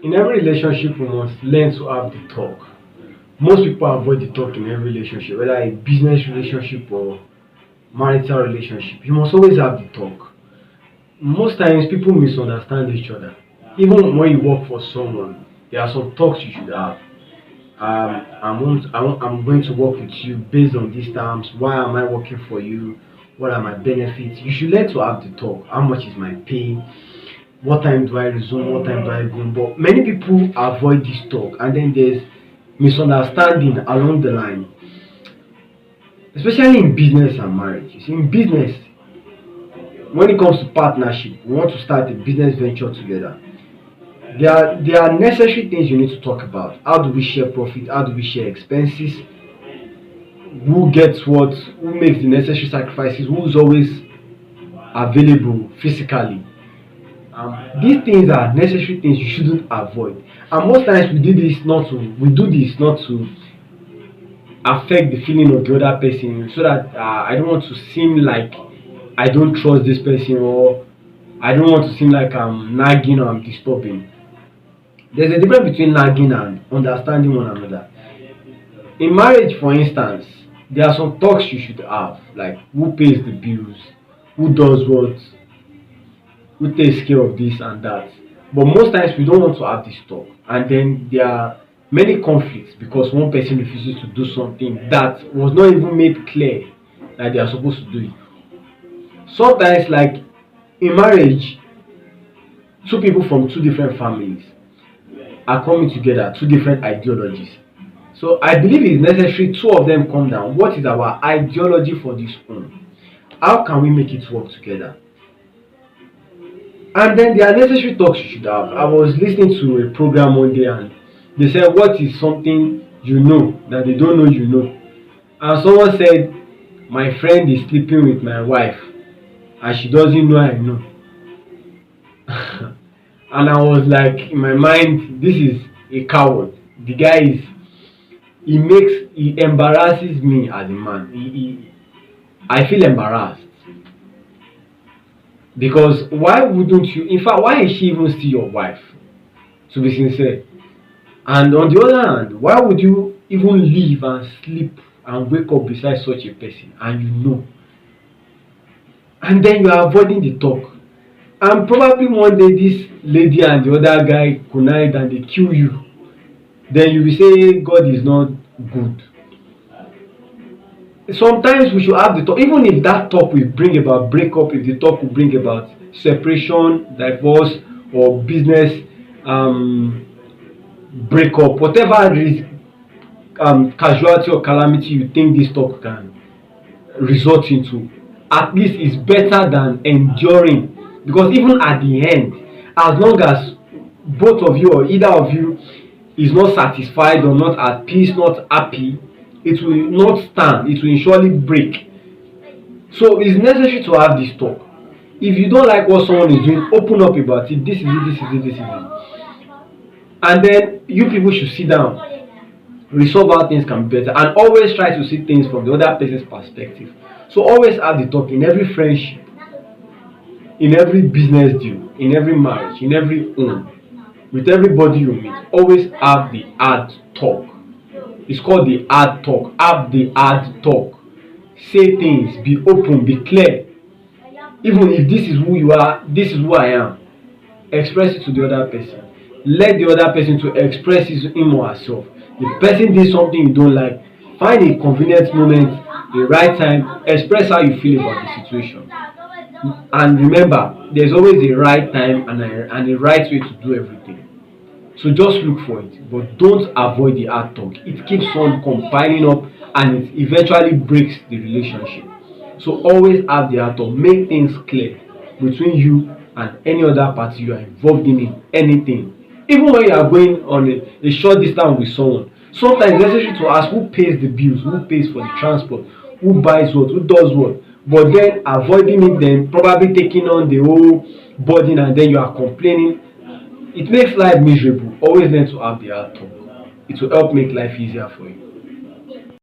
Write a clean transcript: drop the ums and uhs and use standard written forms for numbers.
In every relationship, we must learn to have the talk. Most people avoid the talk in every relationship, whether a business relationship or marital relationship. You must always have the talk. Most times, people misunderstand each other. Even when you work for someone, there are some talks you should have. I'm going to work with you based on these terms. Why am I working for you? What are my benefits? You should learn to have the talk. How much is my pay? What time do I resume? What time do I go? But many people avoid this talk, and then there's misunderstanding along the line, especially in business and marriage. You see, in business, when it comes to partnership, we want to start a business venture together. There are necessary things you need to talk about. How do we share profit? How do we share expenses? Who gets what? Who makes the necessary sacrifices? Who's always available physically? These things are necessary things you shouldn't avoid. And most times we do this not to affect the feeling of the other person, so that I don't want to seem like I don't trust this person, or I don't want to seem like I'm nagging or I'm disturbing. There's a difference between nagging and understanding one another. In marriage, for instance, there are some talks you should have, like who pays the bills, who does what, who takes care of this and that. But most times we don't want to have this talk, and then there are many conflicts because one person refuses to do something that was not even made clear that they are supposed to do it. Sometimes, like in marriage, two people from two different families are coming together, two different ideologies. So I believe it's necessary two of them come down. What is our ideology for this home? How can we make it work together? And then there are necessary talks you should have. I was listening to a program one day, and they said, what is something you know that they don't know you know? And someone said, my friend is sleeping with my wife and she doesn't know I know. And I was like, in my mind, this is a coward. The guy is, he embarrasses me as a man. I feel embarrassed. Because why wouldn't you, in fact, why is she even still your wife? To be sincere. And on the other hand, why would you even leave and sleep and wake up beside such a person and you know? And then you are avoiding the talk. And probably one day this lady and the other guy connive and they kill you. Then you will say God is not good. Sometimes we should have the talk, even if that talk will bring about breakup, if the talk will bring about separation, divorce, or business breakup, whatever is casualty or calamity you think this talk can result into, at least it's better than enduring. Because even at the end, as long as both of you or either of you is not satisfied or not at peace, not happy, it will not stand, it will surely break. So it's necessary to have this talk. If you don't like what someone is doing, open up about it. This is it, this is it, this is it. And then you people should sit down, resolve how things can be better, and always try to see things from the other person's perspective. So always have the talk in every friendship, in every business deal, in every marriage, in every home, with everybody you meet. Always have the hard talk. It's called the hard talk. Have the hard talk. Say things, be open, be clear. Even if this is who you are, this is who I am, express it to the other person. Let the other person to express him or herself. The person did something you don't like, find a convenient moment, the right time, express how you feel about the situation. And remember, there's always a right time and a right way to do everything. So just look for it, but don't avoid the hard talk. It keeps on compiling up and it eventually breaks the relationship. So always have the hard talk. Make things clear between you and any other party you are involved in anything. Even when you are going on a short distance with someone, sometimes it's necessary to ask who pays the bills, who pays for the transport, who buys what, who does what. But then avoiding it, then probably taking on the whole burden, and then you are complaining. It makes life miserable. Always learn to have the hard talk. It will help make life easier for you.